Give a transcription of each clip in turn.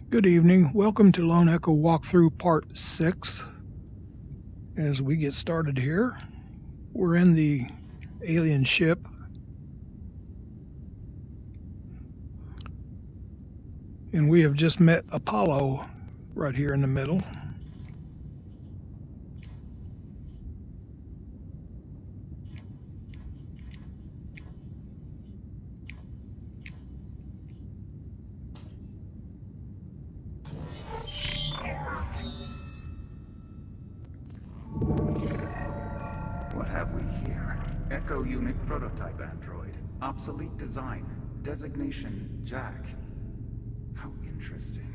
Good evening. Welcome to Lone Echo Walkthrough Part 6. As we get started here, we're in the alien ship. And we have just met Apollo right here in the middle. What have we here? Echo Unit Prototype Android. Obsolete design. Designation Jack. How interesting.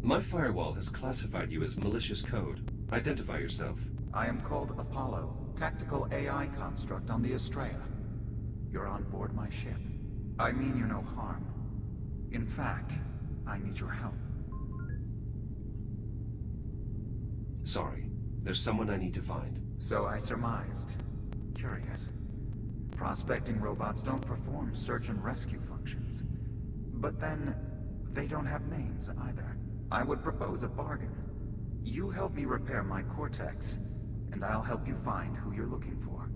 My firewall has classified you as malicious code. Identify yourself. I am called Apollo, tactical AI construct on the Estrella. You're on board my ship. I mean you no harm. In fact, I need your help. Sorry, there's someone I need to find. So I surmised. Curious. Prospecting robots don't perform search and rescue functions. But then, they don't have names either. I would propose a bargain. You help me repair my Cortex, and I'll help you find who you're looking for.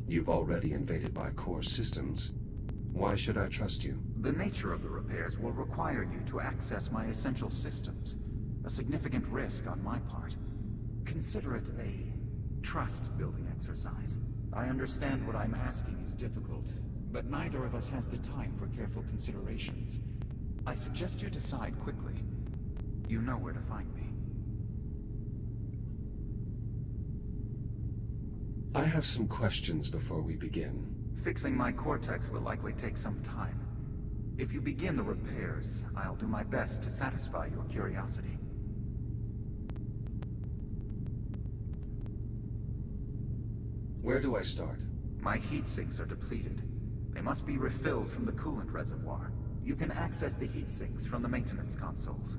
You've already invaded my core systems. Why should I trust you? The nature of the repairs will require you to access my essential systems. A significant risk on my part. Consider it a trust-building exercise. I understand what I'm asking is difficult, but neither of us has the time for careful considerations. I suggest you decide quickly. You know where to find me. I have some questions before we begin. Fixing my Cortex will likely take some time. If you begin the repairs, I'll do my best to satisfy your curiosity. Where do I start? My heat sinks are depleted. They must be refilled from the coolant reservoir. You can access the heat sinks from the maintenance consoles.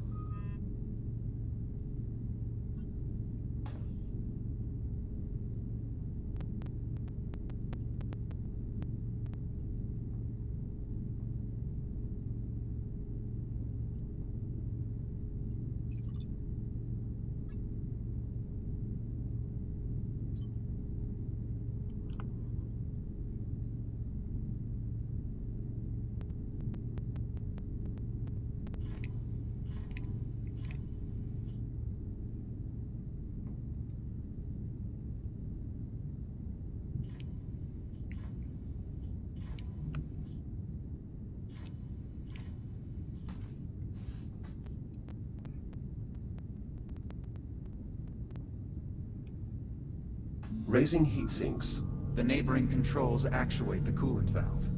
Raising heat sinks. The neighboring controls actuate the coolant valve.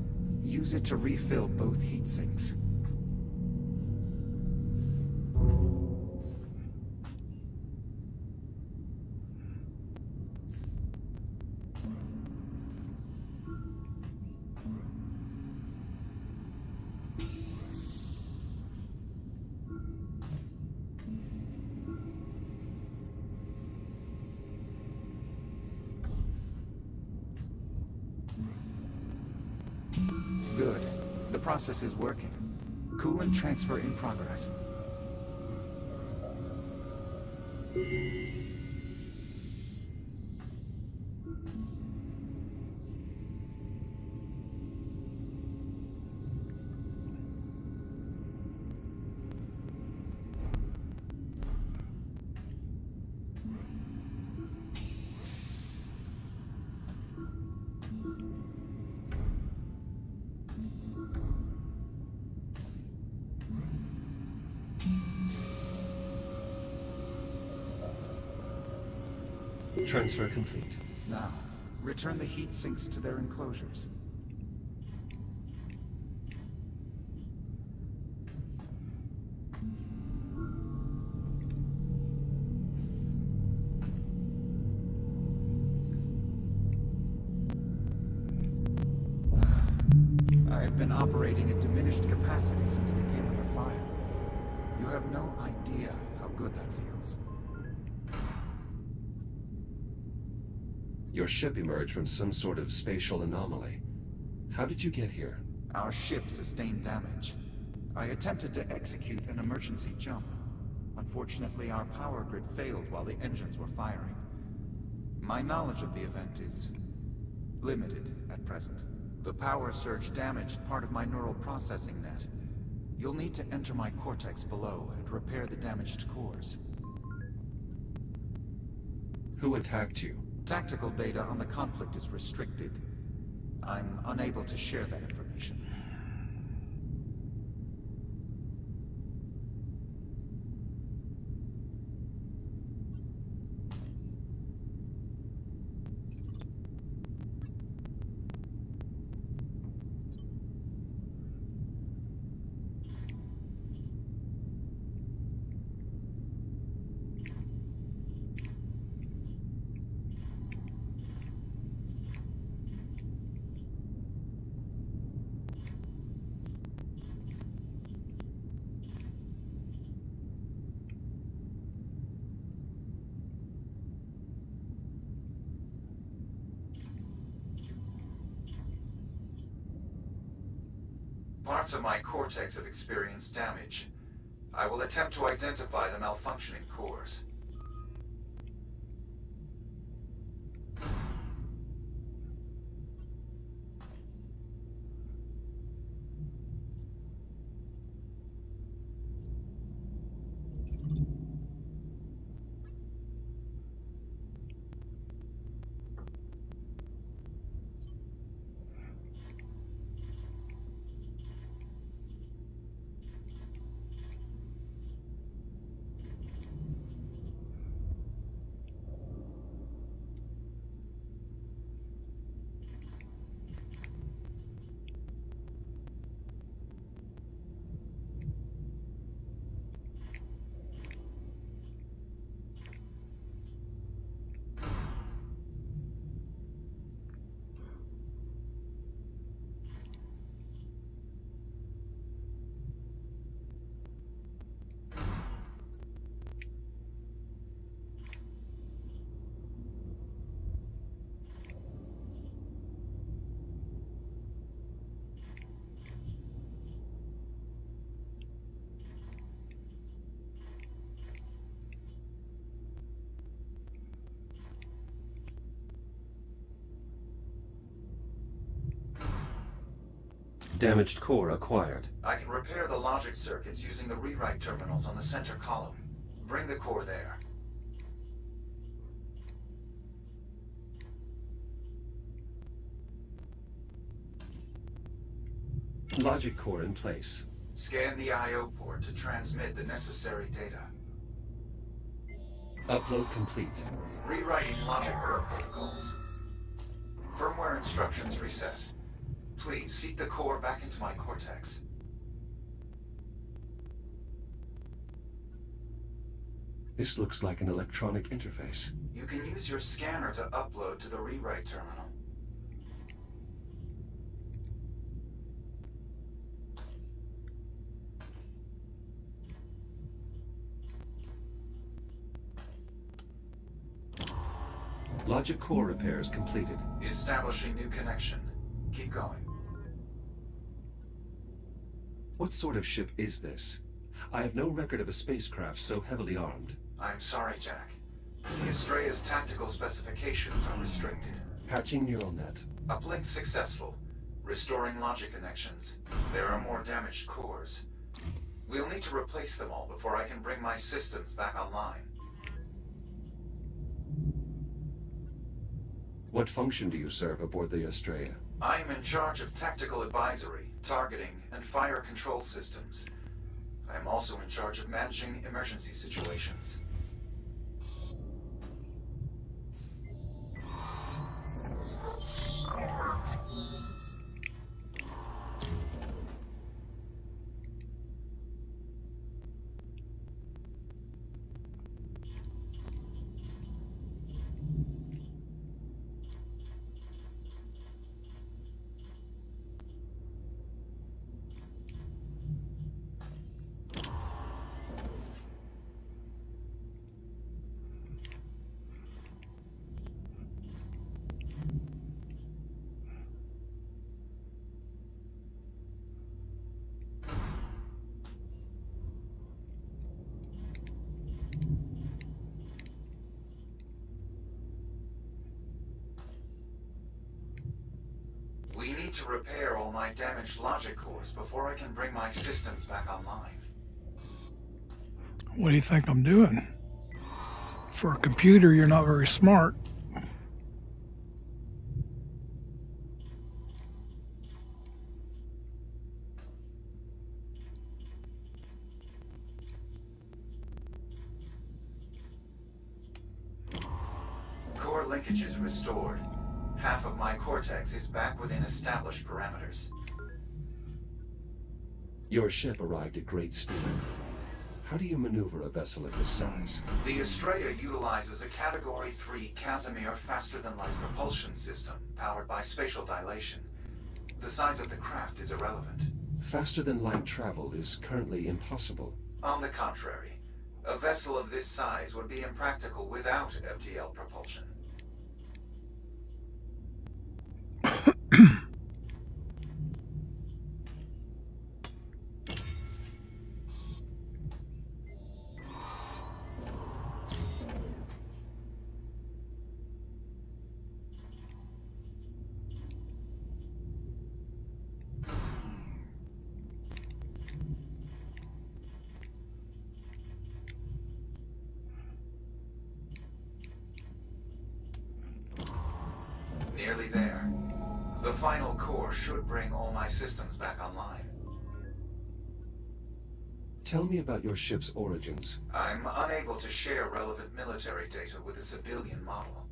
Use it to refill both heat sinks. Good. The process is working. Coolant transfer in progress. Transfer complete. Now, return the heat sinks to their enclosures. I've been operating at diminished capacity since we came under fire. You have no idea how good that feels. Your ship emerged from some sort of spatial anomaly. How did you get here? Our ship sustained damage. I attempted to execute an emergency jump. Unfortunately, our power grid failed while the engines were firing. My knowledge of the event is limited at present. The power surge damaged part of my neural processing net. You'll need to enter my cortex below and repair the damaged cores. Who attacked you? Tactical data on the conflict is restricted. I'm unable to share that information. Parts of my cortex have experienced damage. I will attempt to identify the malfunctioning cores. Damaged core acquired. I can repair the logic circuits using the rewrite terminals on the center column. Bring the core there. Logic core in place. Scan the I/O port to transmit the necessary data. Upload complete. Rewriting logic core protocols. Firmware instructions reset. Please seek the core back into my cortex. This looks like an electronic interface. You can use your scanner to upload to the rewrite terminal. Logic core repairs completed. Establishing new connection. Keep going. What sort of ship is this? I have no record of a spacecraft so heavily armed. I'm sorry, Jack. The Estrella's tactical specifications are restricted. Patching neural net. Uplink successful. Restoring logic connections. There are more damaged cores. We'll need to replace them all before I can bring my systems back online. What function do you serve aboard the Estrella? I am in charge of tactical advisory, targeting, and fire control systems. I am also in charge of managing emergency situations. to repair all my damaged logic cores before I can bring my systems back online. What do you think I'm doing? For a computer, you're not very smart. Core linkage is restored. Half of my cortex is back within established parameters. Your ship arrived at great speed. How do you maneuver a vessel of this size? The Estrella utilizes a Category 3 Casimir faster-than-light propulsion system powered by spatial dilation. The size of the craft is irrelevant. Faster-than-light travel is currently impossible. On the contrary, a vessel of this size would be impractical without FTL propulsion. Nearly there. The final core should bring all my systems back online. Tell me about your ship's origins. I'm unable to share relevant military data with a civilian model.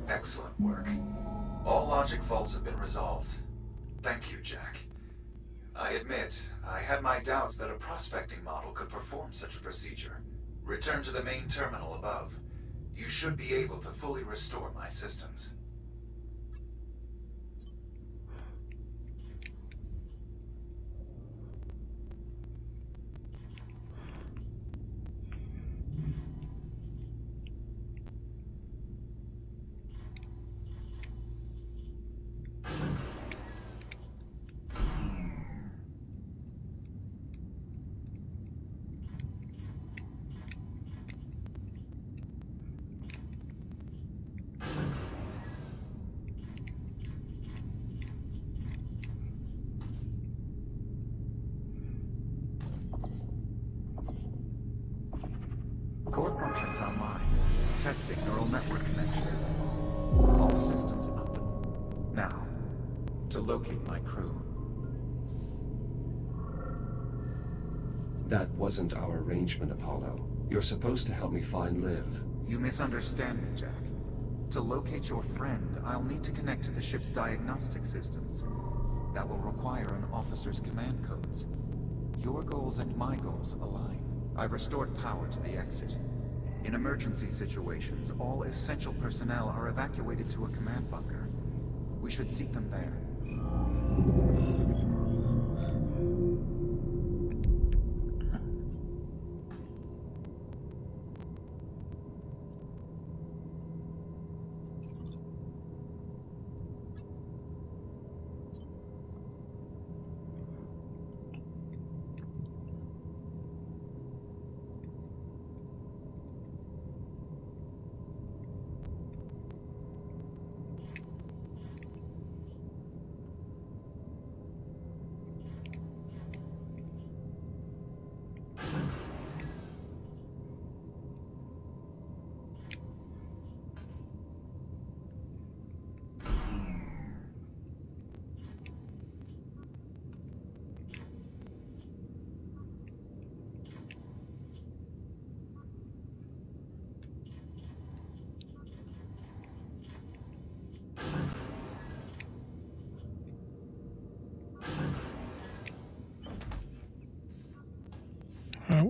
Excellent work. All logic faults have been resolved. Thank you, Jack. I admit, I had my doubts that a prospecting model could perform such a procedure. Return to the main terminal above. You should be able to fully restore my systems. Core functions online. Testing neural network connections. All systems optimal. Now, to locate my crew. That wasn't our arrangement, Apollo. You're supposed to help me find Liv. You misunderstand me, Jack. To locate your friend, I'll need to connect to the ship's diagnostic systems. That will require an officer's command codes. Your goals and my goals align. I've restored power to the exit. In emergency situations, all essential personnel are evacuated to a command bunker. We should seek them there.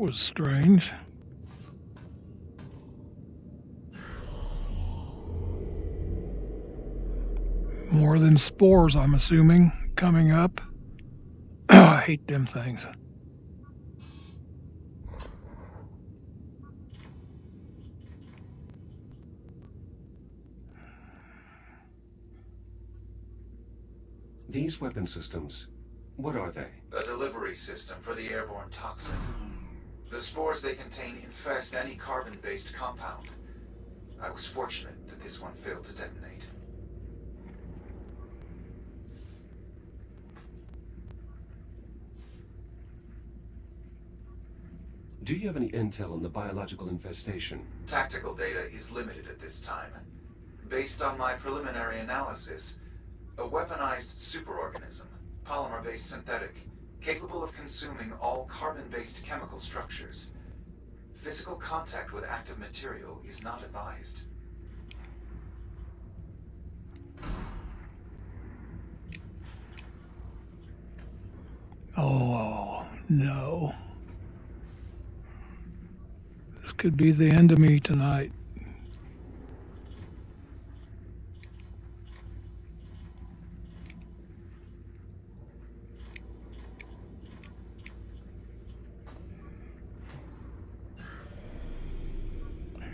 was strange. More than spores, I'm assuming, coming up. I hate them things. These weapon systems, what are they? A delivery system for the airborne toxin. The spores they contain infest any carbon-based compound. I was fortunate that this one failed to detonate. Do you have any intel on the biological infestation? Tactical data is limited at this time. Based on my preliminary analysis, a weaponized superorganism, polymer-based synthetic, capable of consuming all carbon-based chemical structures. Physical contact with active material is not advised. Oh, no. This could be the end of me tonight.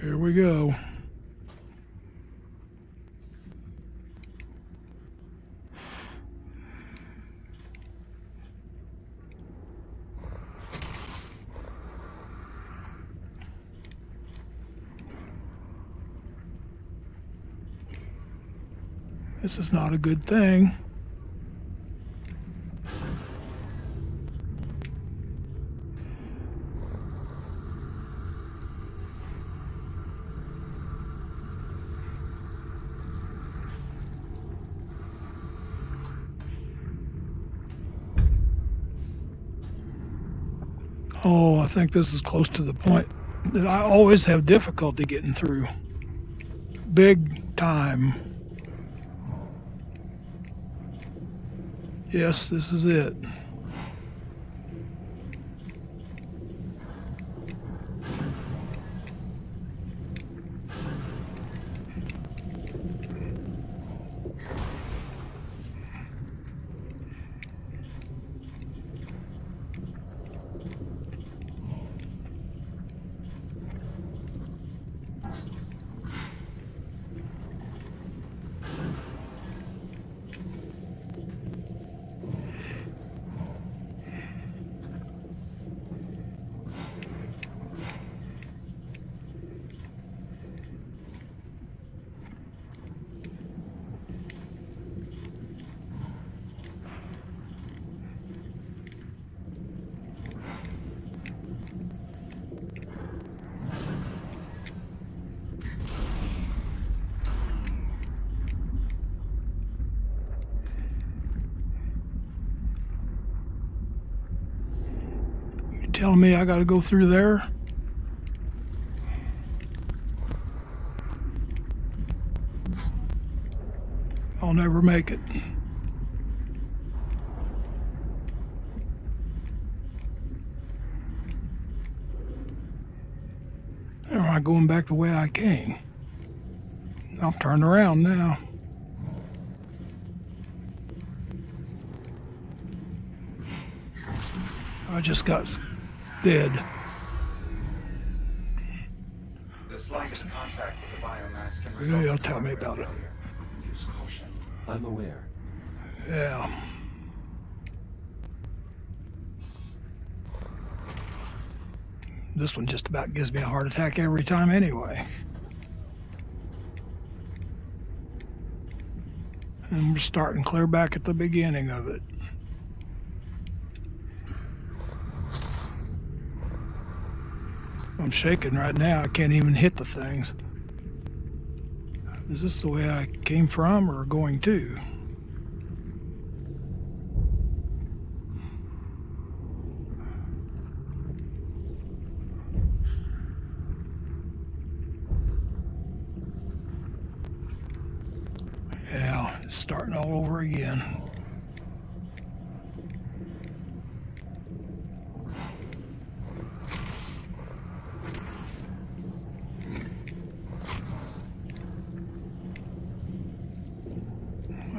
Here we go. This is not a good thing. Oh, I think this is close to the point that I always have difficulty getting through. Big time. Yes, this is it. Telling me I got to go through there? I'll never make it. Am I going back the way I came? I'll turn around now. I just got dead. The slightest contact with the biomass can Yeah, result in tell me about it. failure. Use caution. I'm aware. Yeah. This one just about gives me a heart attack every time anyway. And we're starting clear back at the beginning of it. I'm shaking right now. I can't even hit the things. Is this the way I came from or going to? Yeah, it's starting all over again.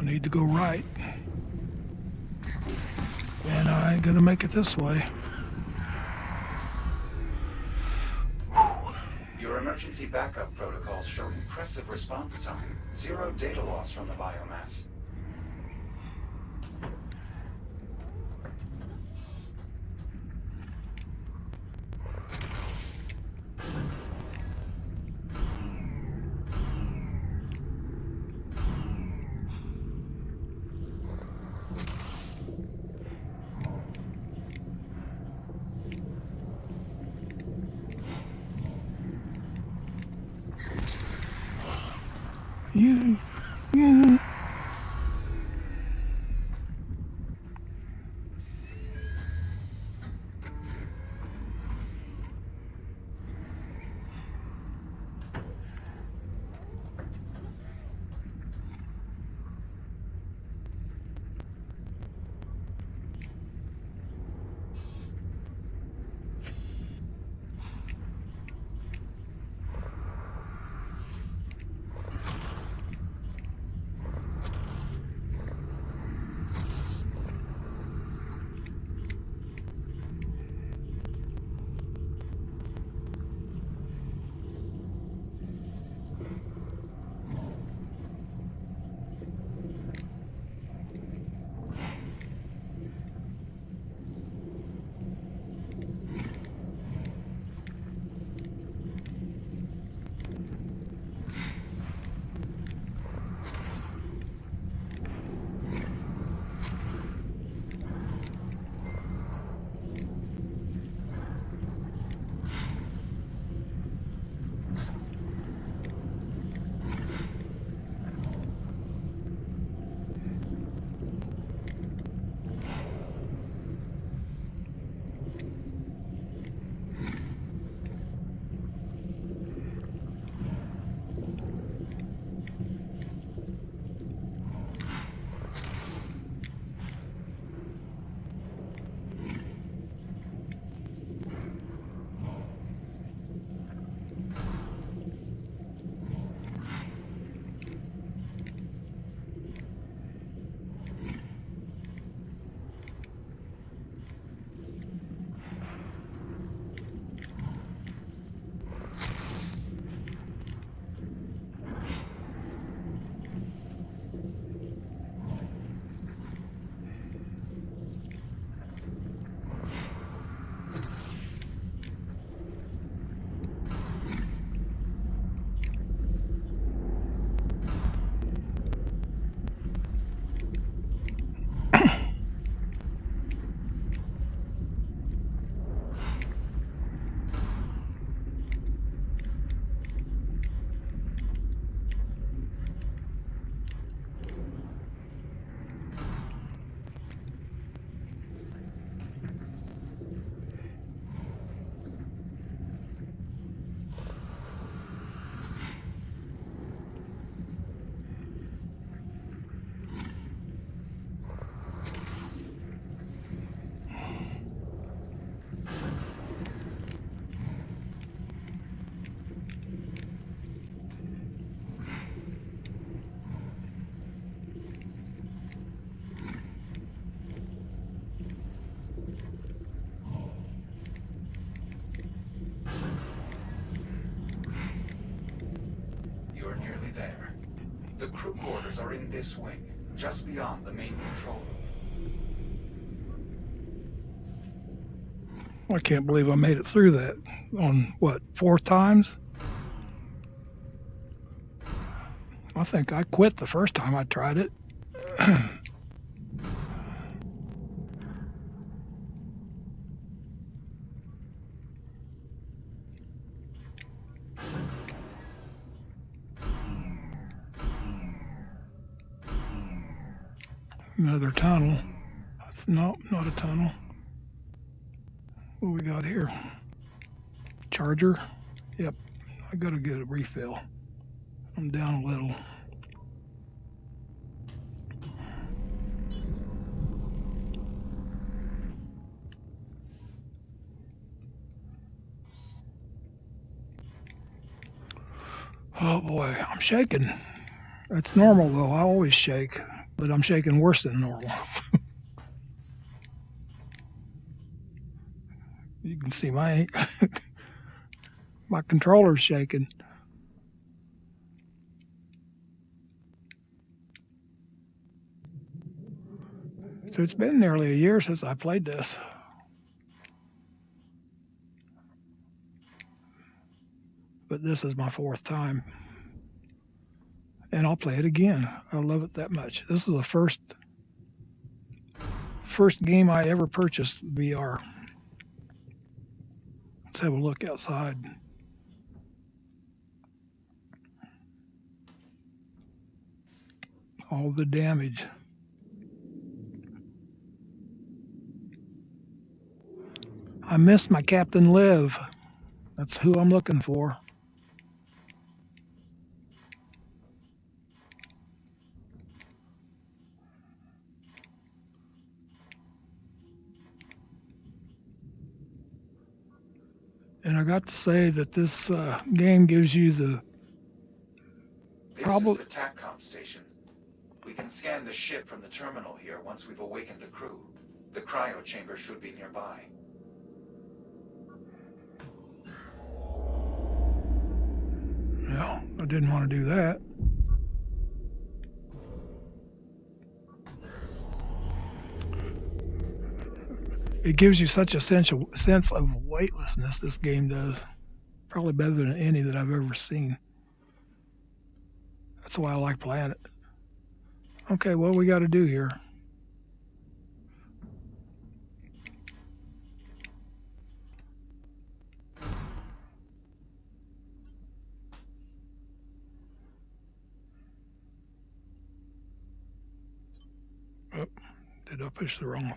need to go right. And I ain't gonna make it this way. Your emergency backup protocols show impressive response time. 0 data loss from the biomass. You. You're nearly there. The crew quarters are in this wing, just beyond the main control room. I can't believe I made it through that on what, 4 times? I think I quit the first time I tried it. Another tunnel. No, not a tunnel. What we got here? Charger. Yep, I gotta get a refill. I'm down a little. Oh boy, I'm shaking. That's normal though. I always shake. but I'm shaking worse than normal. You can see my my controller's shaking. So it's been nearly a year since I played this. But this is my 4th time. And I'll play it again. I love it that much. This is the first game I ever purchased VR. Let's have a look outside. All the damage. I miss my Captain Liv. That's who I'm looking for. And I got to say that this game gives you the This is the TACCOM station. We can scan the ship from the terminal here once we've awakened the crew. The cryo chamber should be nearby. No, I didn't want to do that. It gives you such a sense of weightlessness, this game does. Probably better than any that I've ever seen. That's why I like playing it. Okay, what we got to do here? Oh, did I push the wrong thing?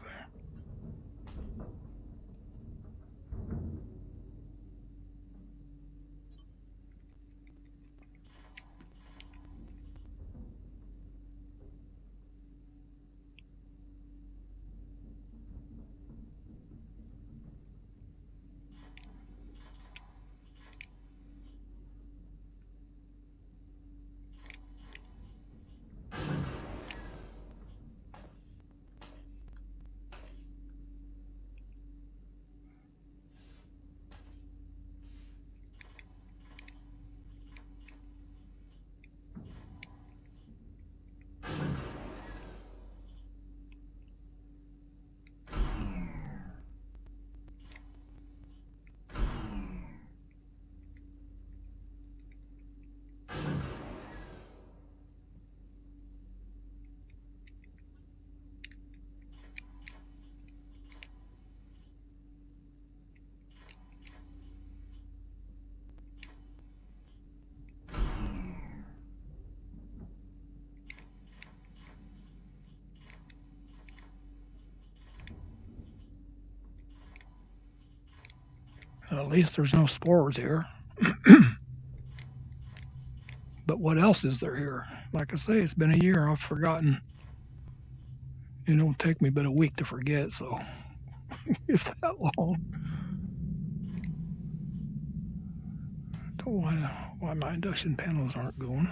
At least there's no spores here. But what else is there here? Like I say, it's been a year. I've forgotten. It don't take me but a week to forget, so if that long. Don't know why my induction panels aren't going.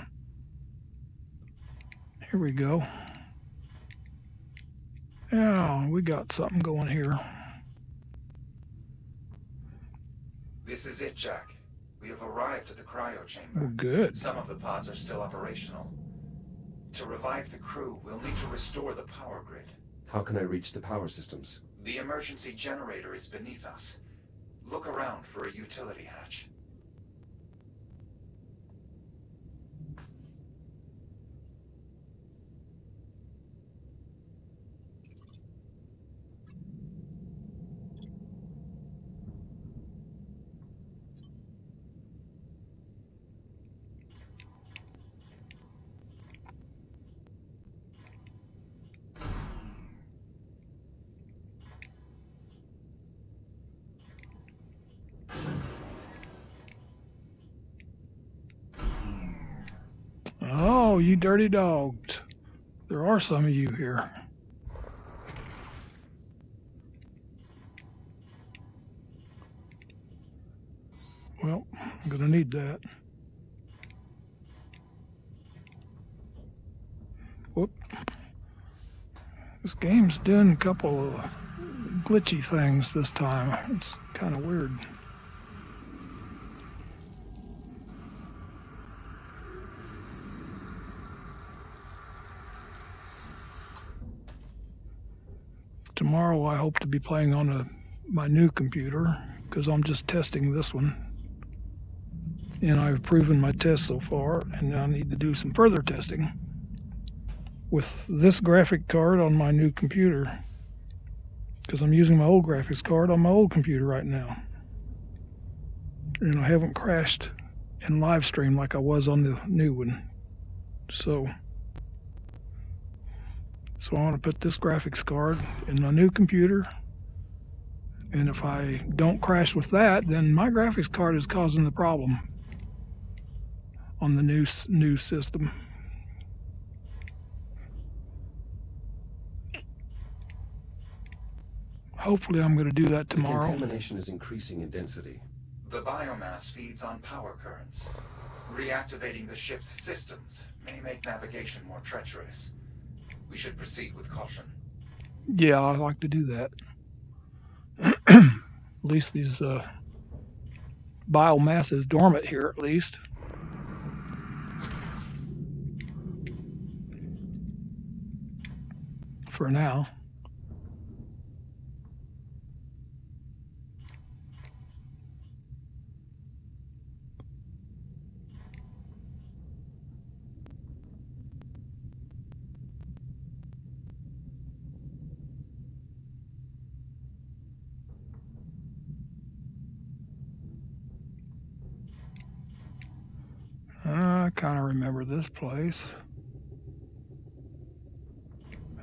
Here we go. Yeah, we got something going here. This is it, Jack. We have arrived at the cryo chamber. Well, good. Some of the pods are still operational. To revive the crew, we'll need to restore the power grid. How can I reach the power systems? The emergency generator is beneath us. Look around for a utility hatch. Oh, you dirty dogs. There are some of you here. Well, I'm going to need that. Whoop. This game's doing a couple of glitchy things this time. It's kind of weird. Tomorrow I hope to be playing on my new computer because I'm just testing this one. And I've proven my test so far, and I need to do some further testing with this graphic card on my new computer because I'm using my old graphics card on my old computer right now. And I haven't crashed in live stream like I was on the new one. So I want to put this graphics card in my new computer, and if I don't crash with that, then my graphics card is causing the problem on the new system. Hopefully I'm going to do that tomorrow. The contamination is increasing in density. The biomass feeds on power currents. Reactivating the ship's systems may make navigation more treacherous. We should proceed with caution. Yeah, I like to do that. At least these biomass is dormant here, at least. For now. I kind of remember this place.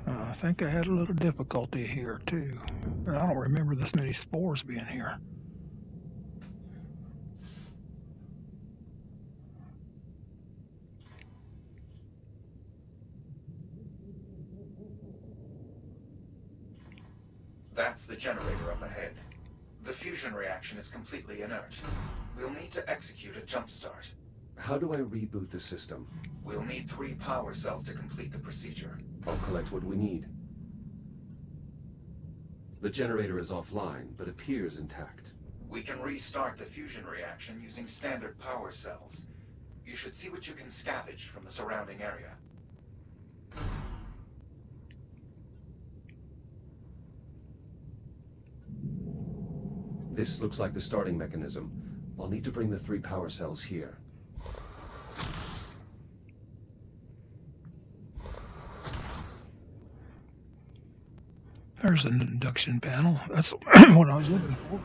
I think I had a little difficulty here too. I don't remember this many spores being here. That's the generator up ahead. The fusion reaction is completely inert. We'll need to execute a jump start. How do I reboot the system? We'll need 3 power cells to complete the procedure. I'll collect what we need. The generator is offline, but appears intact. We can restart the fusion reaction using standard power cells. You should see what you can scavenge from the surrounding area. This looks like the starting mechanism. I'll need to bring the 3 power cells here. There's an induction panel. That's what I was looking for.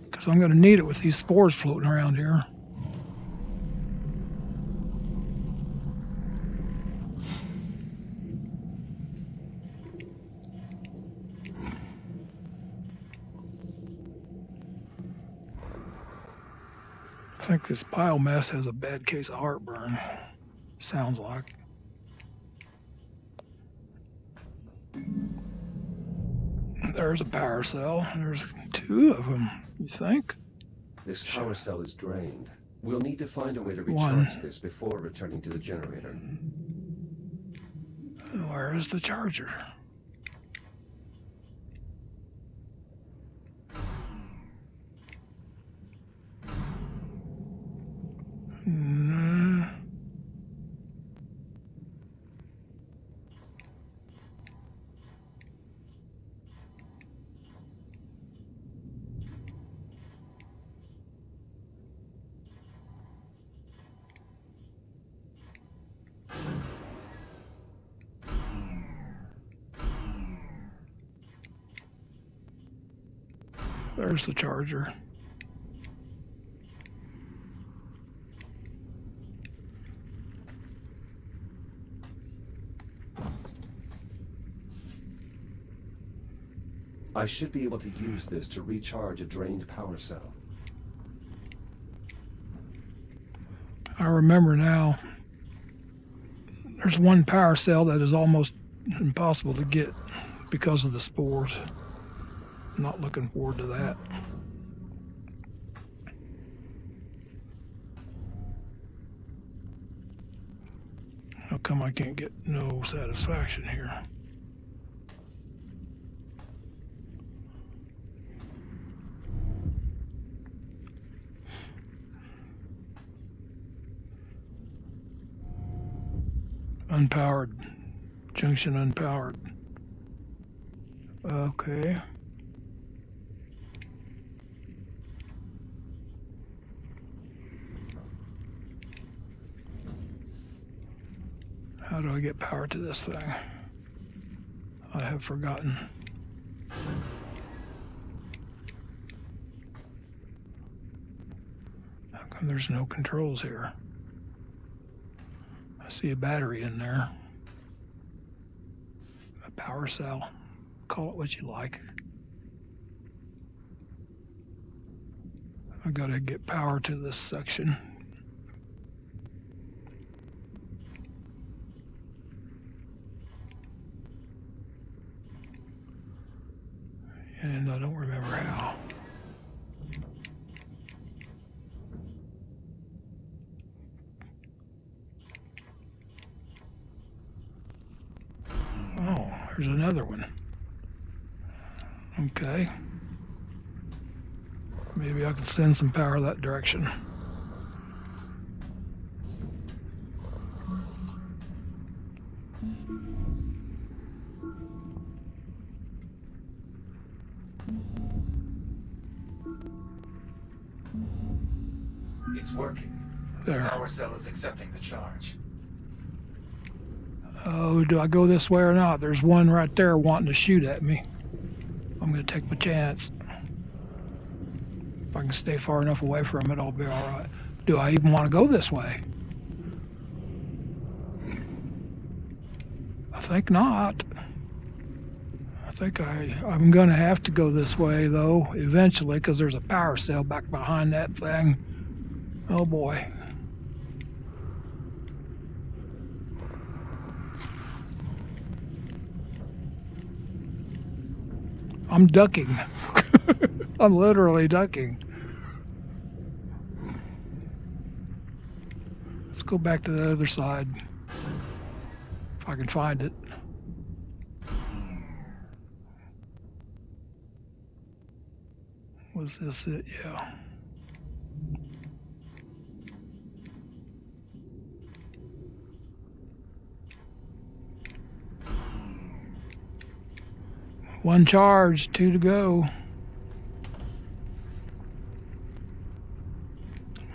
Because I'm going to need it with these spores floating around here. I think this biomass has a bad case of heartburn. Sounds like. There's a power cell. There's 2 of them, you think? This power cell is drained. We'll need to find a way to One. recharge this before returning to the generator. Where is the charger? No. There's the charger. I should be able to use this to recharge a drained power cell. I remember now. There's 1 power cell that is almost impossible to get because of the spores. I'm not looking forward to that. How come I can't get no satisfaction here? Unpowered. Junction unpowered. Okay. How do I get power to this thing? I have forgotten. How come there's no controls here? I see a battery in there. A power cell. Call it what you like. I gotta get power to this section. And I don't remember how. Oh, there's another one. Okay. Maybe I can send some power that direction. It's working. There. The power cell is accepting the charge. Oh, do I go this way or not? There's one right there wanting to shoot at me. I'm going to take my chance. If I can stay far enough away from it, I'll be all right. Do I even want to go this way? I think not. I think I'm going to have to go this way, though, eventually, because there's a power cell back behind that thing. Oh, boy. I'm ducking. I'm literally ducking. Let's go back to the other side. If I can find it. Was this it? Yeah. One charge, 2 to go.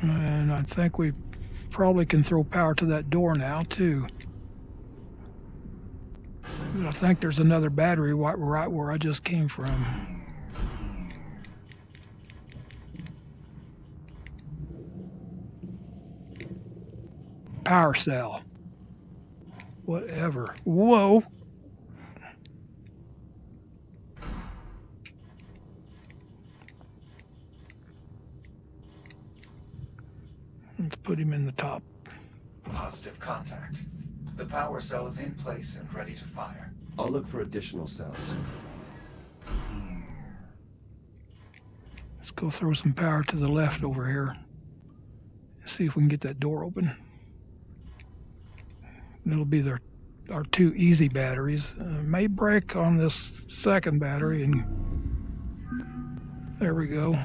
And I think we probably can throw power to that door now, too. But I think there's another battery right where I just came from. Power cell. Whatever. Whoa. Let's put him in the top. Positive contact. The power cell is in place and ready to fire. I'll look for additional cells. Let's go throw some power to the left over here. See if we can get that door open. It'll be our 2 easy batteries. May break on this second battery, and there we go.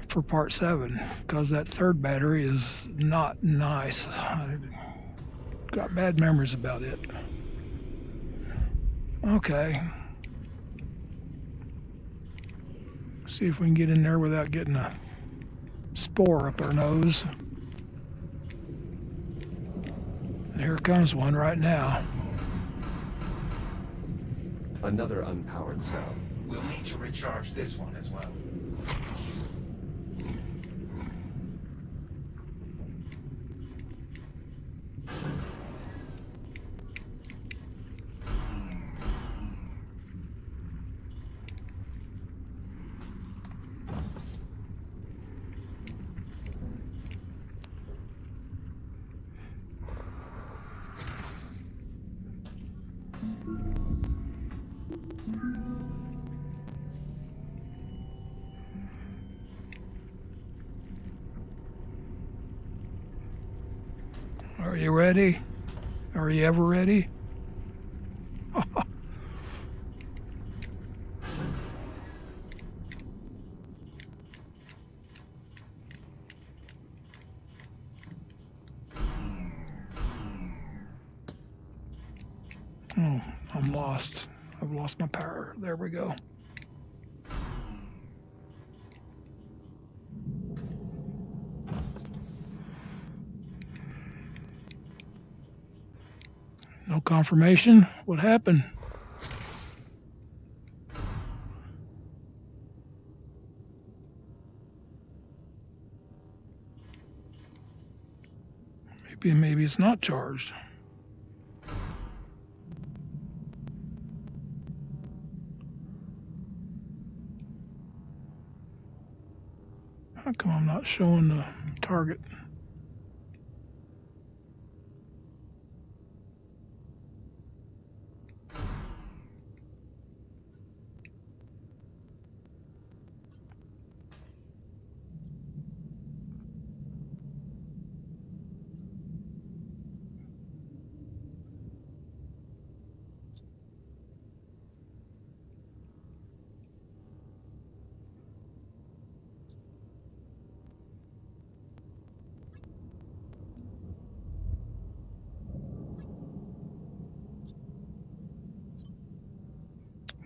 For part 7, because that third battery is not nice. I got bad memories about it. Okay. See if we can get in there without getting a spore up our nose. Here comes one right now. Another unpowered cell. We'll need to recharge this one as well. Are you ready? Are you ever ready? Oh, I'm lost. I've lost my power. There we go. No confirmation. What happened? Maybe it's not charged. How come I'm not showing the target?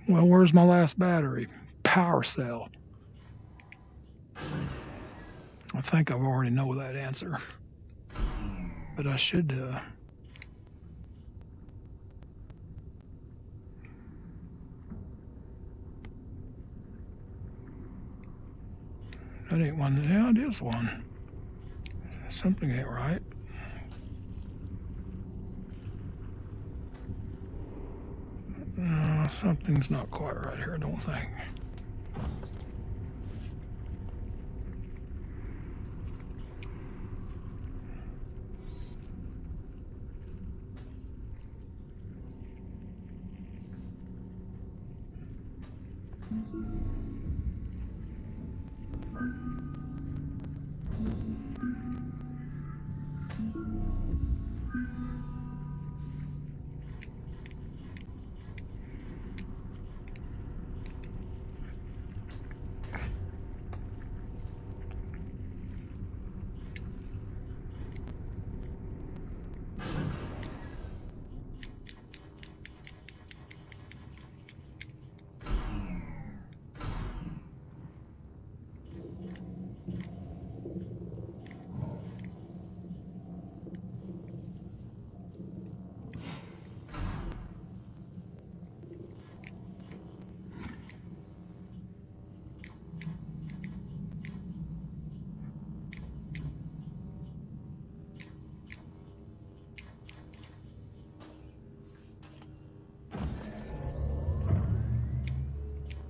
Well, where's my last battery? Power cell. I think I already know that answer, but I should. That ain't one. Yeah, it is one. Something ain't right. Something's not quite right here, I don't think.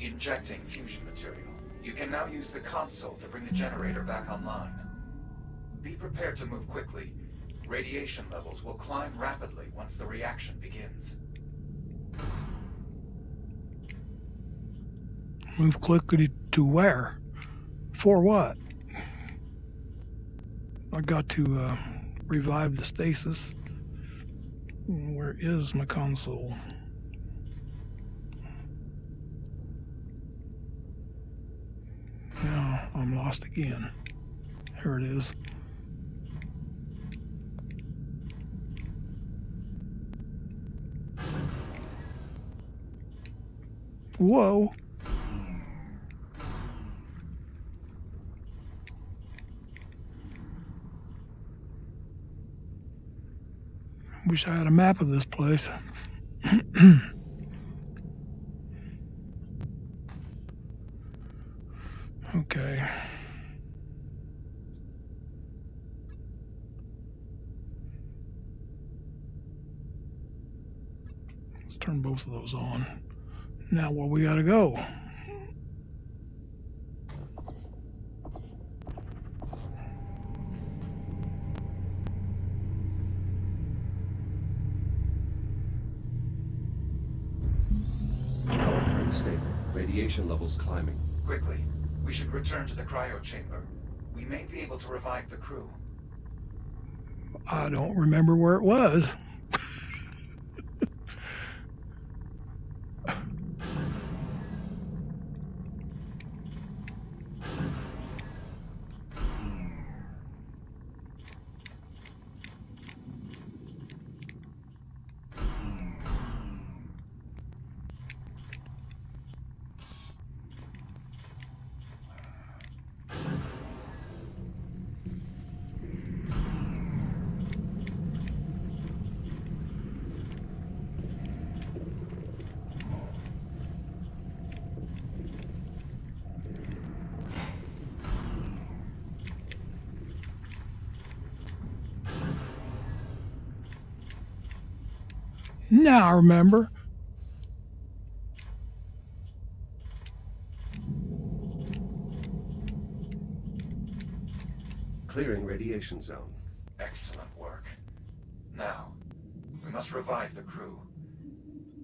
Injecting fusion material. You can now use the console to bring the generator back online. Be prepared to move quickly. Radiation levels will climb rapidly once the reaction begins. Move quickly to where? For what? I got to revive the stasis. Where is my console? Now I'm lost again. Here it is. Whoa. Wish I had a map of this place. Okay. Let's turn both of those on. Now where we gotta go? Power current stable. Radiation levels climbing. Quickly, we should return to the cryo chamber. We may be able to revive the crew. I don't remember where it was. Now I remember. Clearing radiation zone. Excellent work. Now, we must revive the crew.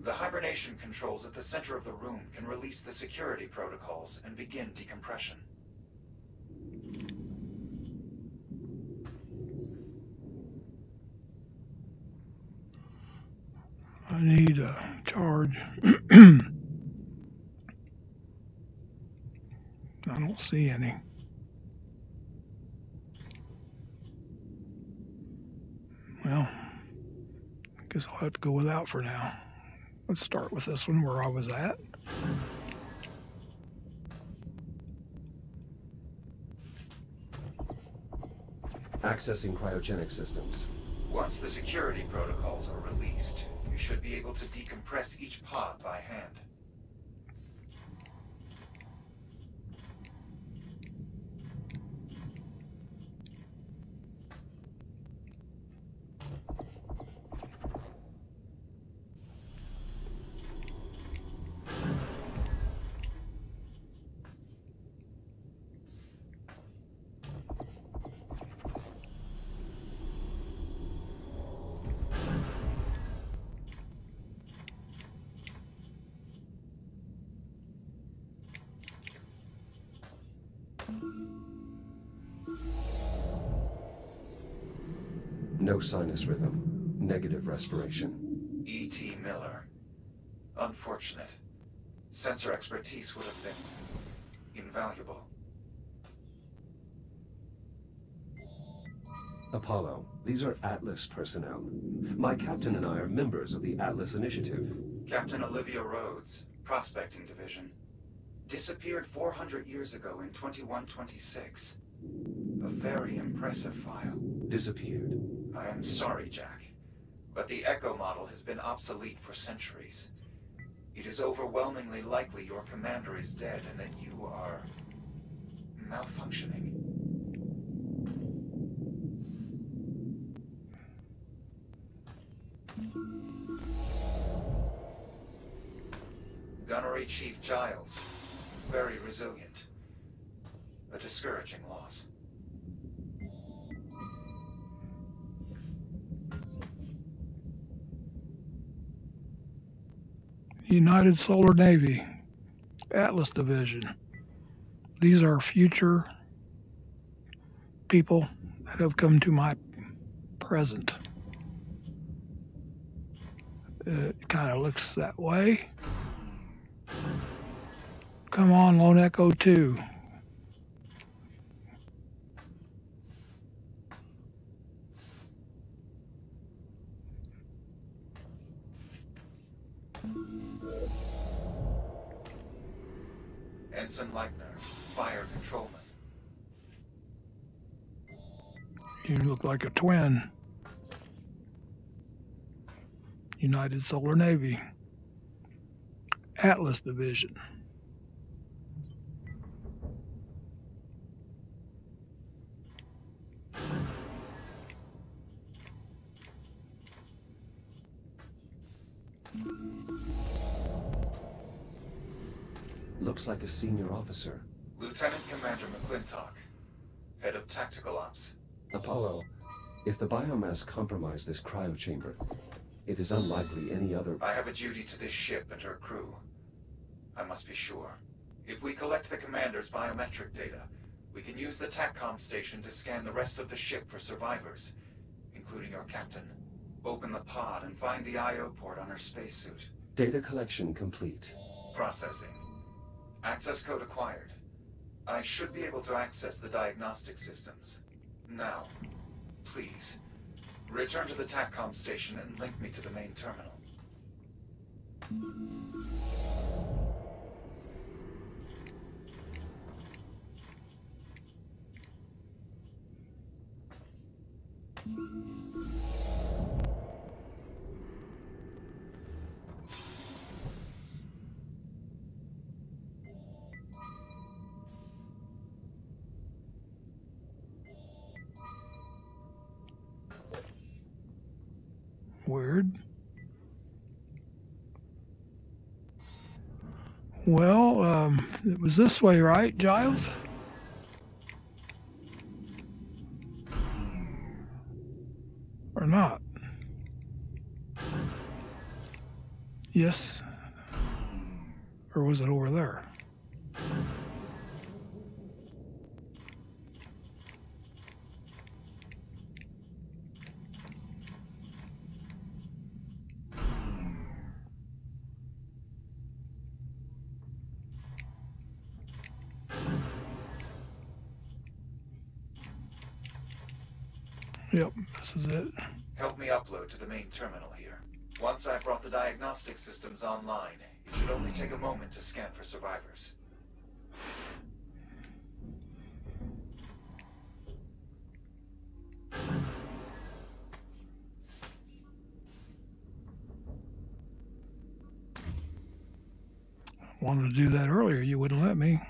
The hibernation controls at the center of the room can release the security protocols and begin decompression. I need a charge. I don't see any. Well, I guess I'll have to go without for now. Let's start with this one where I was at. Accessing cryogenic systems. Once the security protocols are released, you should be able to decompress each pod by hand. No sinus rhythm. Negative respiration. E.T. Miller. Unfortunate. Sensor expertise would have been invaluable. Apollo, these are Atlas personnel. My captain and I are members of the Atlas Initiative. Captain Olivia Rhodes, Prospecting Division. Disappeared 400 years ago in 2126. A very impressive file. Disappeared. I am sorry, Jack, but the Echo model has been obsolete for centuries. It is overwhelmingly likely your commander is dead and that you are malfunctioning. Gunnery Chief Giles, very resilient. A discouraging loss. United Solar Navy, Atlas Division. These are future people that have come to my present. It kind of looks that way. Come on, Lone Echo 2. Ensign Leitner, Fire Controlman. You look like a twin. United Solar Navy, Atlas Division. Looks like a senior officer. Lieutenant Commander McClintock, Head of Tactical Ops. Apollo, if the biomass compromised this cryochamber, it is unlikely any other... I have a duty to this ship and her crew. I must be sure. If we collect the commander's biometric data, we can use the TACCOM station to scan the rest of the ship for survivors, including your captain. Open the pod and find the I.O. port on her spacesuit. Data collection complete. Processing. Access code acquired. I should be able to access the diagnostic systems. Now, please, return to the TACCOM station and link me to the main terminal. Weird. Well, it was this way, right, Giles? Or not? Yes. Or was it over there? Yep, this is it. Help me upload to the main terminal here. Once I've brought the diagnostic systems online, it should only take a moment to scan for survivors. Wanted to do that earlier, you wouldn't let me.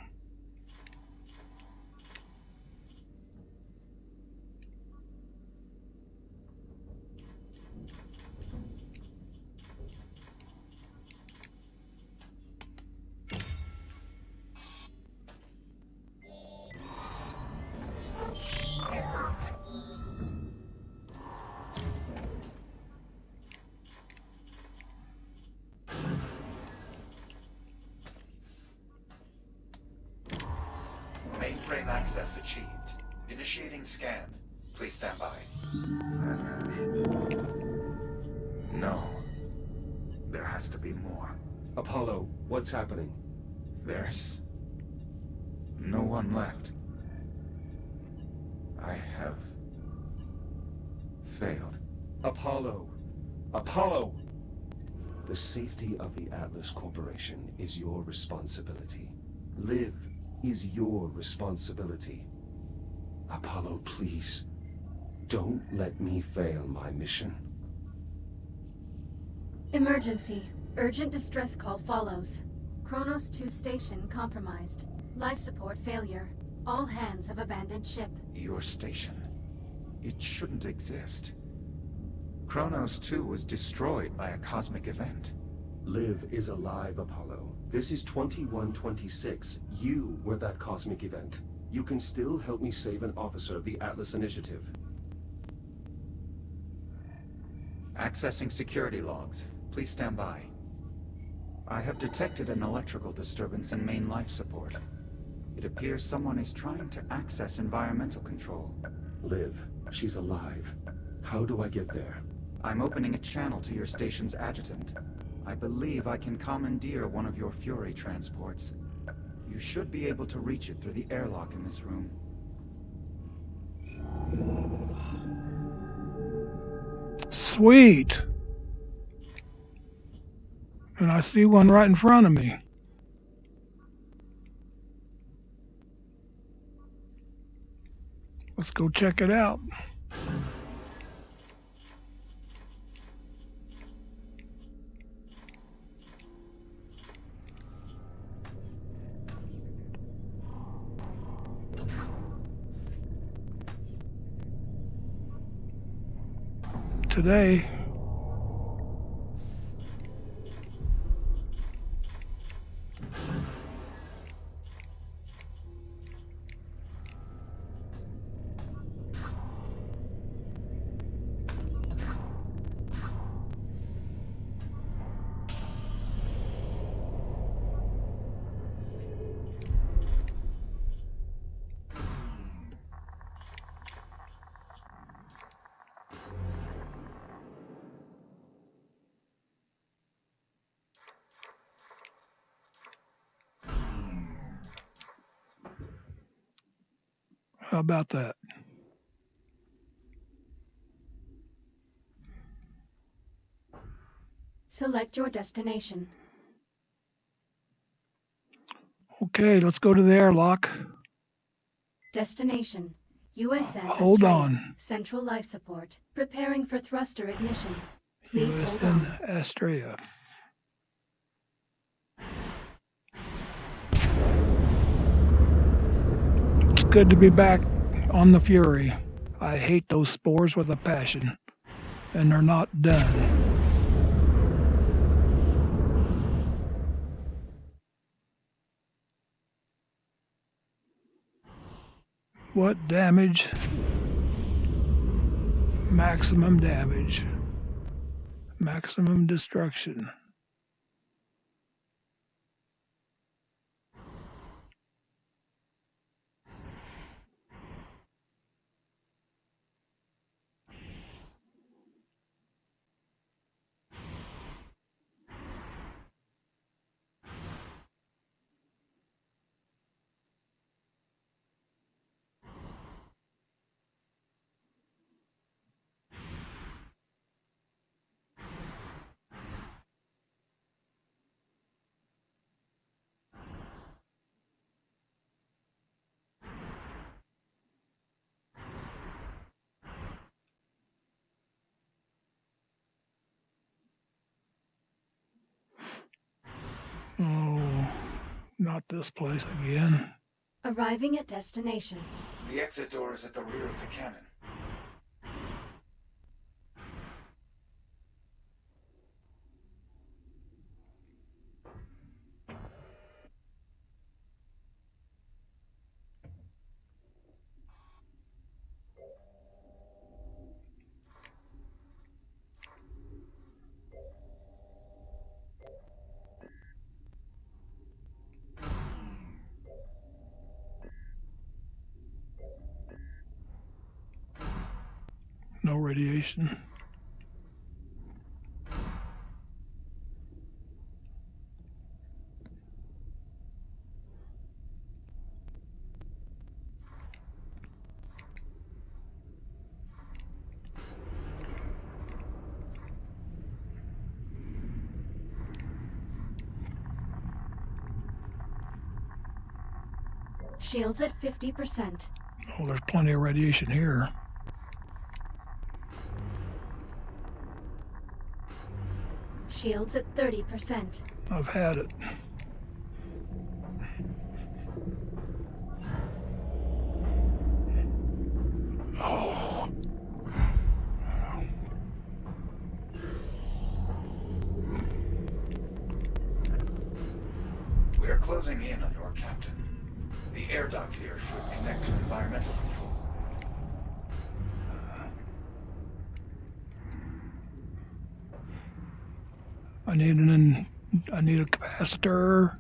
Mainframe access achieved. Initiating scan. Please stand by. No. There has to be more. Apollo, what's happening? There's no one left. I have failed. Apollo! Apollo! The safety of the Atlas Corporation is your responsibility. Live is your responsibility. Apollo, please, don't let me fail my mission. Emergency. Urgent distress call follows. Kronos 2 station compromised. Life support failure. All hands have abandoned ship. Your station. It shouldn't exist. Kronos 2 was destroyed by a cosmic event. Liv is alive, Apollo. This is 2126. You were that cosmic event. You can still help me save an officer of the Atlas Initiative. Accessing security logs. Please stand by. I have detected an electrical disturbance in main life support. It appears someone is trying to access environmental control. Liv, she's alive. How do I get there? I'm opening a channel to your station's adjutant. I believe I can commandeer one of your Fury transports. You should be able to reach it through the airlock in this room. Sweet. And I see one right in front of me. Let's go check it out. Today, how about that? Select your destination. Okay, let's go to the airlock. Destination. USN Hold Australia. on. Central life support. Preparing for thruster ignition. Please hold on. USN Australia. It's good to be back on the Fury. I hate those spores with a passion, and they're not done. What damage? Maximum damage. Maximum destruction. Oh, not this place again. Arriving at destination. The exit door is at the rear of the cannon. No radiation. Shields at 50%. Oh, there's plenty of radiation here. Shields at 30%. I've had it. Oh. We are closing in on your captain. The air duct here should connect to environmental control. I need a capacitor.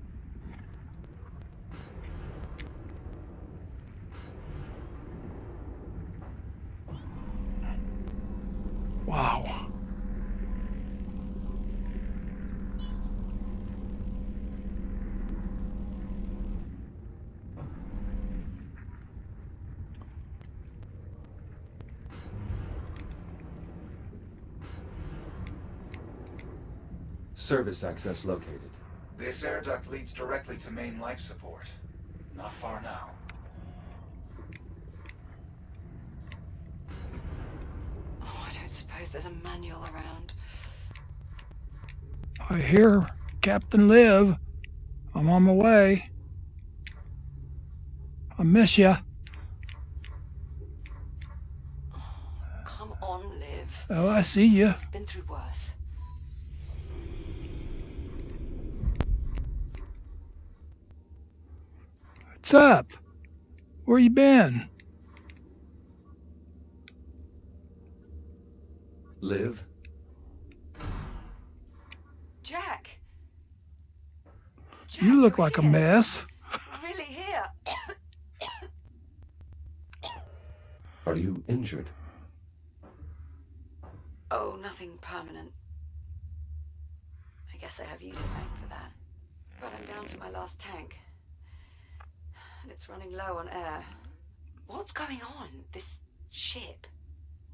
Wow. Service access located. This air duct leads directly to main life support. Not far now. Oh, I don't suppose there's a manual around. I hear Captain Liv. I'm on my way. I miss ya. Come on, Liv. Oh, I see ya. You've been through worse. What's up? Where you been? Liv? Jack! You look you're like a here. mess. You're really here. Are you injured? Oh, nothing permanent. I guess I have you to thank for that. But I'm down to my last tank. And it's running low on air. What's going on? This ship?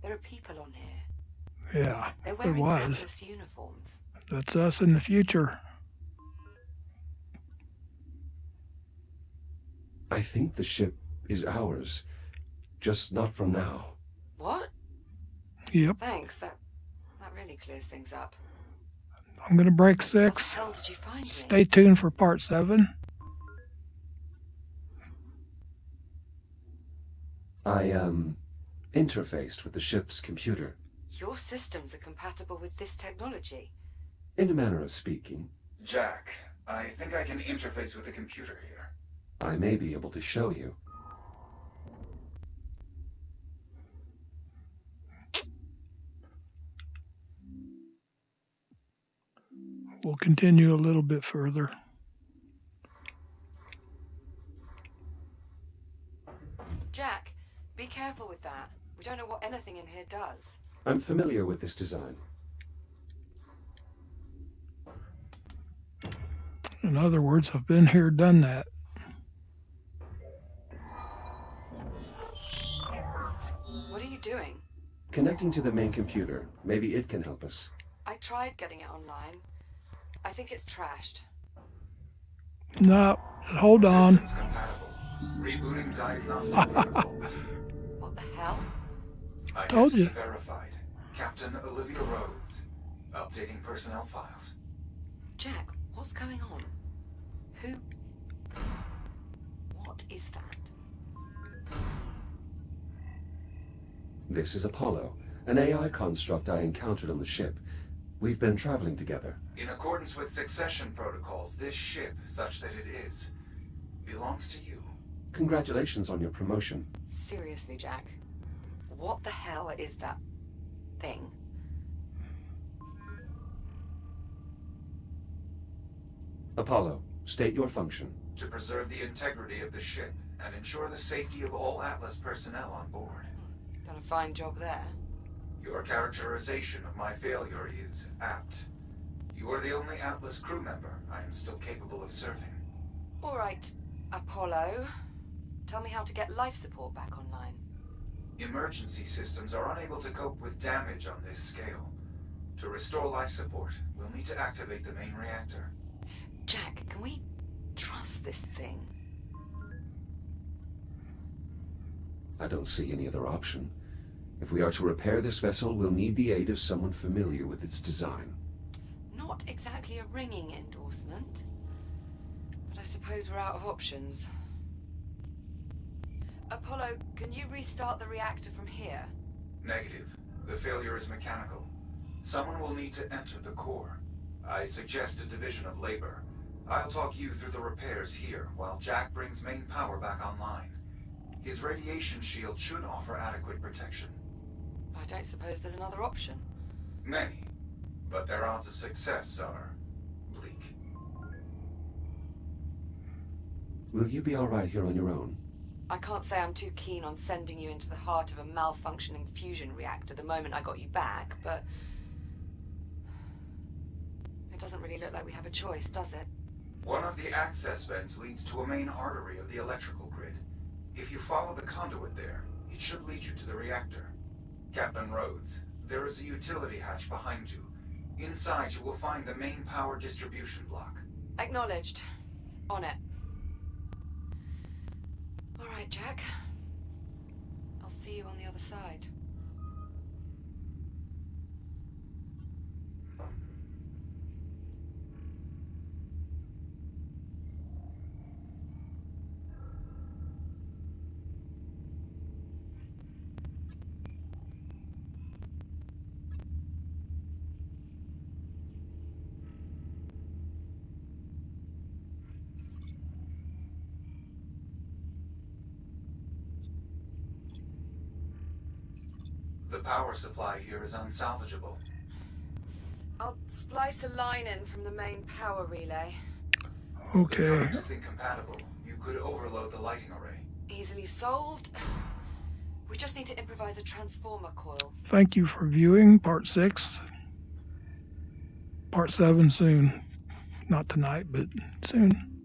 There are people on here. Yeah, They're there wearing was. Atlas uniforms. That's us in the future. I think the ship is ours. Just not from now. What? Yep. Thanks, that really clears things up. I'm gonna break How the 6. hell did you find me? Stay tuned for part 7. I, interfaced with the ship's computer. Your systems are compatible with this technology. In a manner of speaking, Jack, I think I can interface with the computer here. I may be able to show you. We'll continue a little bit further. Jack, be careful with that. We don't know what anything in here does. I'm familiar with this design. In other words, I've been here, done that. What are you doing? Connecting to the main computer. Maybe it can help us. I tried getting it online. I think it's trashed. No, hold on. Systems compatible. Rebooting diagnostic protocols. What the hell? Told you. Identity verified. Captain Olivia Rhodes. Updating personnel files. Jack, what's going on? Who? What is that? This is Apollo, an AI construct I encountered on the ship. We've been traveling together. In accordance with succession protocols, this ship, such that it is, belongs to you. Congratulations on your promotion. Seriously, Jack. What the hell is that thing? Apollo, state your function. To preserve the integrity of the ship and ensure the safety of all Atlas personnel on board. Done a fine job there. Your characterization of my failure is apt. You are the only Atlas crew member I am still capable of serving. All right, Apollo. Tell me how to get life support back online. Emergency systems are unable to cope with damage on this scale. To restore life support, we'll need to activate the main reactor. Jack, can we trust this thing? I don't see any other option. If we are to repair this vessel, we'll need the aid of someone familiar with its design. Not exactly a ringing endorsement, but I suppose we're out of options. Apollo, can you restart the reactor from here? Negative. The failure is mechanical. Someone will need to enter the core. I suggest a division of labor. I'll talk you through the repairs here, while Jack brings main power back online. His radiation shield should offer adequate protection. I don't suppose there's another option. Many, but their odds of success are bleak. Will you be all right here on your own? I can't say I'm too keen on sending you into the heart of a malfunctioning fusion reactor the moment I got you back, but it doesn't really look like we have a choice, does it? One of the access vents leads to a main artery of the electrical grid. If you follow the conduit there, it should lead you to the reactor. Captain Rhodes, there is a utility hatch behind you. Inside you will find the main power distribution block. Acknowledged. On it. All right, Jack. I'll see you on the other side. The power supply here is unsalvageable. I'll splice a line in from the main power relay. The Okay. current is incompatible. You could overload the lighting array. Easily solved. We just need to improvise a transformer coil. Thank you for viewing part 6. Part 7 soon. Not tonight, but soon.